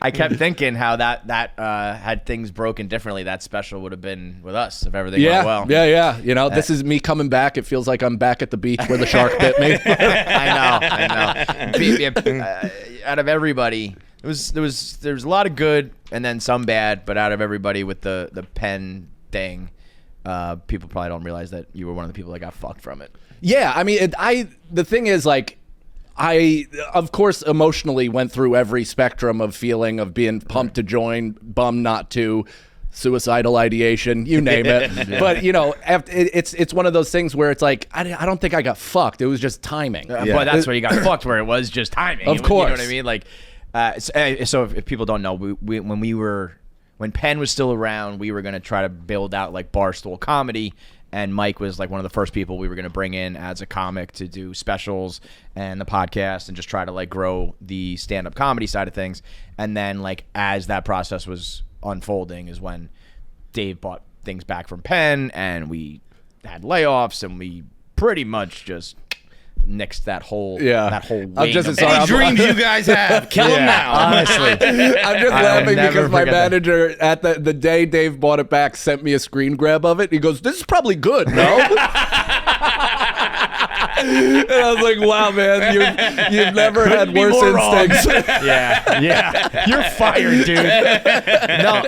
I kept thinking how that had things broken differently, that special would have been with us if everything went well. Yeah. You know, this is me coming back. It feels like I'm back at the beach where the shark bit me. I know. Out of everybody, there was a lot of good and then some bad, but out of everybody with the Penn thing, people probably don't realize that you were one of the people that got fucked from it. Yeah, I mean, the thing is, like, I, of course, emotionally went through every spectrum of feeling of being pumped to join, bummed not to, suicidal ideation, you name it. Yeah. But, you know, it's one of those things where it's like, I don't think I got fucked. It was just timing. But that's where you got fucked, where it was just timing. Of course. You know what I mean? Like, so if people don't know, when Penn was still around, we were going to try to build out, like, Barstool comedy. And Mike was like one of the first people we were going to bring in as a comic to do specials and the podcast and just try to like grow the stand-up comedy side of things. And then like as that process was unfolding is when Dave bought things back from Penn and we had layoffs and we pretty much just nixed that whole I'm just any dreams you guys have, kill them now. Honestly, I'm just laughing because my manager at the day Dave bought it back sent me a screen grab of it. He goes, "This is probably good, no?" And I was like, "Wow, man, you've never had worse instincts." Yeah, you're fired, dude. No,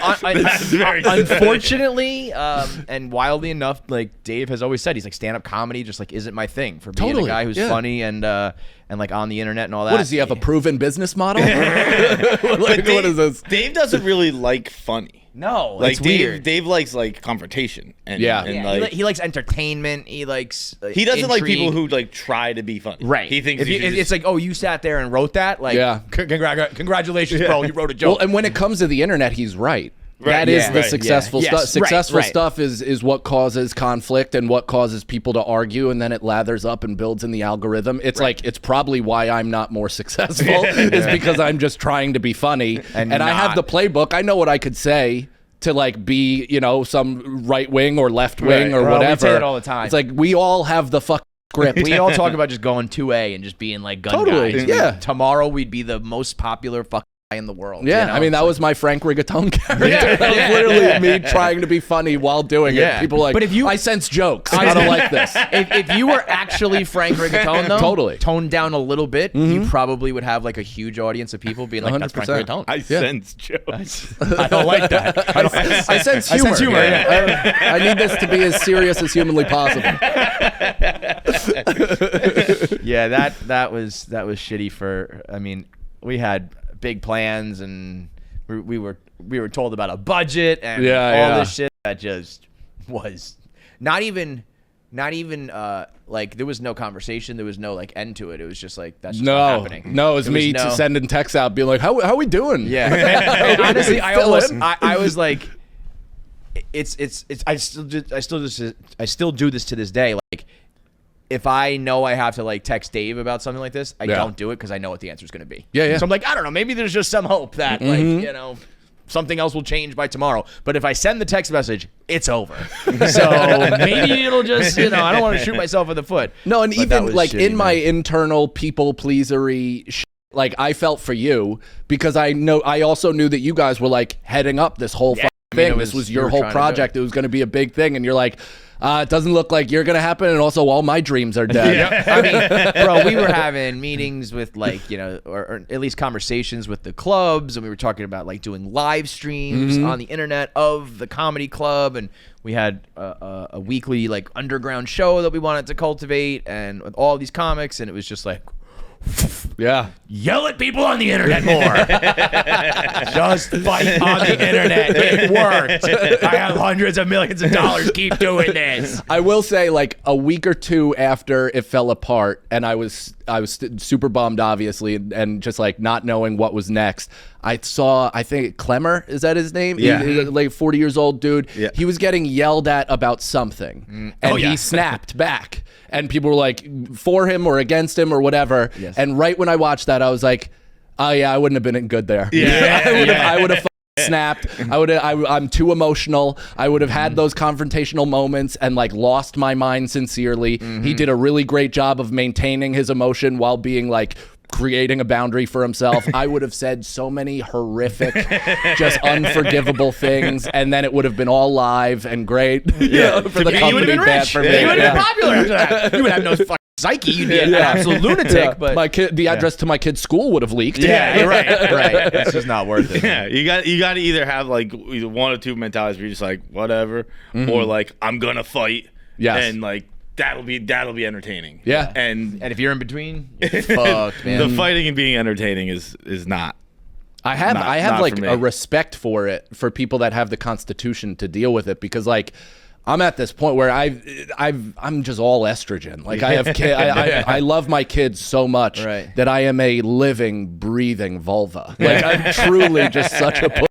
unfortunately, and wildly enough, like Dave has always said, he's like stand-up comedy just like isn't my thing. For being a guy who's funny and like on the internet and all that. What does he have, a proven business model? Like, what is this? Dave doesn't really like funny. No, like it's weird. Dave likes like confrontation. And, like, he likes entertainment. He likes he doesn't intrigue. like people who like try to be funny. Right. He thinks it's like, oh, you sat there and wrote that. Like, congratulations, bro. You wrote a joke. Well, and when it comes to the internet, he's right. That is the successful stuff. Successful stuff is what causes conflict and what causes people to argue, and then it lathers up and builds in the algorithm. It's like, it's probably why I'm not more successful is because I'm just trying to be funny. And I have the playbook. I know what I could say to like be, you know, some right wing or left wing or whatever. We say it all the time. It's like we all have the fucking script. We all talk about just going 2A and just being like gun guys. Yeah. Tomorrow we'd be the most popular fucking in the world. Yeah, you know? I mean, that was my Frank Rigatone character. That was literally me trying to be funny while doing it. People like, but if I sense jokes. I don't like this. If you were actually Frank Rigatone, though, toned down a little bit, you probably would have like a huge audience of people being like, 100%. That's Frank Rigatone. I sense jokes. I don't like that. I sense humor. I need this to be as serious as humanly possible. Yeah, that was shitty for, I mean, we had big plans and we were told about a budget and all this shit that just was not even like there was no conversation, there was no like end to it. It was just like that's just not happening. No, it was me sending texts out being like, how we doing? Yeah. And honestly, I was like, I still do this to this day. Like, if I know I have to like text Dave about something like this, I don't do it because I know what the answer is going to be. Yeah. So I'm like, I don't know, maybe there's just some hope that like, you know, something else will change by tomorrow. But if I send the text message, it's over. So maybe it'll just, you know, I don't want to shoot myself in the foot. No, and even like in my internal people pleasery like I felt for you because I also knew that you guys were like heading up this whole thing. This was your whole project. It was going to be a big thing. And you're like, it doesn't look like you're going to happen. And also all my dreams are dead. I mean, bro, we were having meetings with like, you know, or at least conversations with the clubs. And we were talking about like doing live streams on the internet of the comedy club. And we had a weekly like underground show that we wanted to cultivate and with all these comics. And it was just like, yell at people on the internet more. Just fight on the internet. It worked. I have hundreds of millions of dollars. Keep doing this. I will say, like a week or two after it fell apart, and I was super bummed, obviously, and just like not knowing what was next. I saw, I think Clemmer, is that his name? Yeah. He's like 40 years old dude. Yeah. He was getting yelled at about something, and he snapped back. And people were like for him or against him or whatever. Yes. And right when I watched that, I was like, oh yeah, I wouldn't have been good there. I would have snapped. I'm too emotional. I would have had those confrontational moments and like lost my mind sincerely. He did a really great job of maintaining his emotion while being like creating a boundary for himself. I would have said so many horrific, just unforgivable things, and then it would have been all live and great. Yeah, for the company, you would have been bad rich. for me. You would have been popular after that. You would have no fucking psyche. You'd be an absolute lunatic. But my kid, the address to my kid's school would have leaked. Yeah, right. It's just not worth it. Yeah, you got to either have like either one or two mentalities where you're just like whatever, or like I'm gonna fight. Yes. And like that'll be entertaining. Yeah. And if you're in between, you're fucked, man. the fighting and being entertaining is not. I have not like for me. a respect for it, for people that have the constitution to deal with it, because like I'm at this point where I'm just all estrogen. Like I have I love my kids so much that I am a living, breathing vulva. Like I'm truly just such a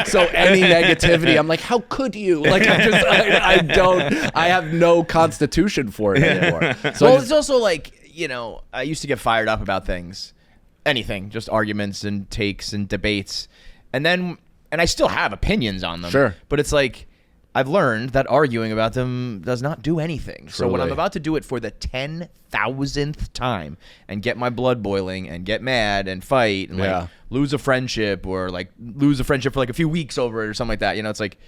so any negativity, I'm like, how could you? Like I have no constitution for it anymore. So it's also like, I used to get fired up about things, anything, just arguments and takes and debates, and I still have opinions on them. Sure, but it's like I've learned that arguing about them does not do anything. Truly. So when I'm about to do it for the 10,000th time and get my blood boiling and get mad and fight and like lose a friendship or like lose a friendship for like a few weeks over it or something like that, it's like,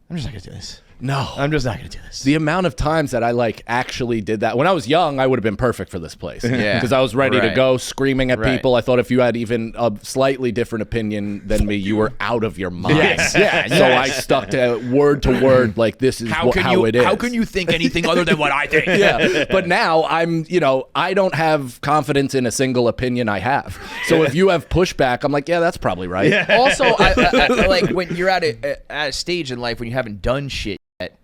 I'm just not gonna do this. No, I'm just not gonna do this. The amount of times that I like actually did that when I was young, I would have been perfect for this place. Yeah, because I was ready to go, screaming at people. I thought if you had even a slightly different opinion than me, you were out of your mind. Yes. So I stuck to word, like this is how it is. How can you think anything other than what I think? But now I'm, I don't have confidence in a single opinion I have. So if you have pushback, I'm like, yeah, that's probably right. Yeah. Also, I like when you're at a stage in life when you haven't done shit yet,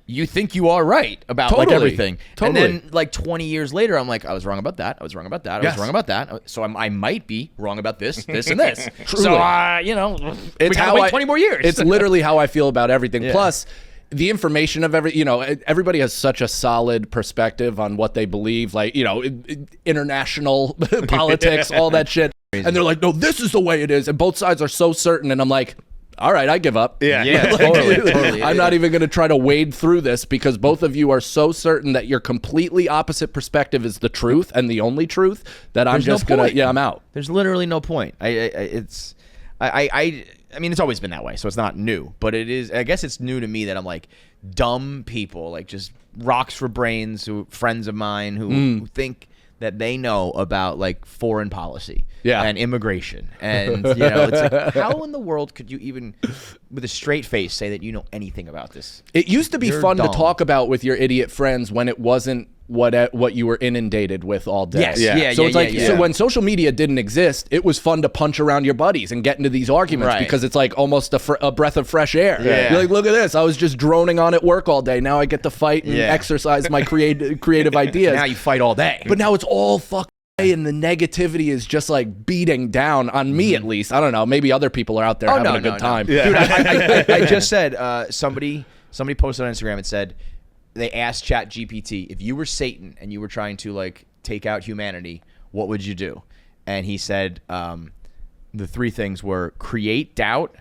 you think you are right about like everything. Totally. And then like 20 years later, I'm like, I was wrong about that. I was wrong about that. I was wrong about that. So I might be wrong about this, and this. Truly. So, we gotta wait 20 more years. It's literally how I feel about everything. Yeah. Plus, the information of everybody has such a solid perspective on what they believe, like, international politics, all that shit. And they're like, no, this is the way it is. And both sides are so certain. And I'm like, all right, I give up. Yeah, totally. I'm not even going to try to wade through this because both of you are so certain that your completely opposite perspective is the truth and the only truth that I'm just going to, I'm out. There's literally no point. I mean, it's always been that way, so it's not new. But it is, I guess it's new to me that I'm like, dumb people, like just rocks for brains, friends of mine who think that they know about like foreign policy and immigration. And, it's like, how in the world could you even, with a straight face, say that you know anything about this? It used to be fun to talk about with your idiot friends when it wasn't what you were inundated with all day. Yes. So it's like, so when social media didn't exist, it was fun to punch around your buddies and get into these arguments because it's like almost a breath of fresh air. You're like, look at this. I was just droning on at work all day. Now I get to fight and exercise my creative ideas. Now you fight all day. But now it's all fucking day and the negativity is just like beating down on me at least. I don't know. Maybe other people are out there having a good time. Dude, I just said, somebody posted on Instagram and said, they asked ChatGPT, if you were Satan and you were trying to like take out humanity, what would you do? And he said the three things were create doubt,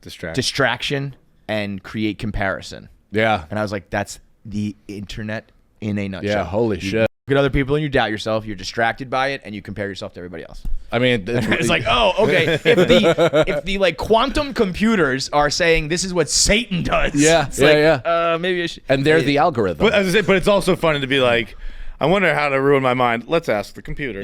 distraction, and create comparison. Yeah. And I was like, that's the internet in a nutshell. Yeah, holy shit. Look at other people and you doubt yourself. You're distracted by it and you compare yourself to everybody else. I mean, it's like, oh, okay. If the like quantum computers are saying this is what Satan does, maybe I should. And they're the algorithm. But as I say, but it's also funny to be like, I wonder how to ruin my mind. Let's ask the computer.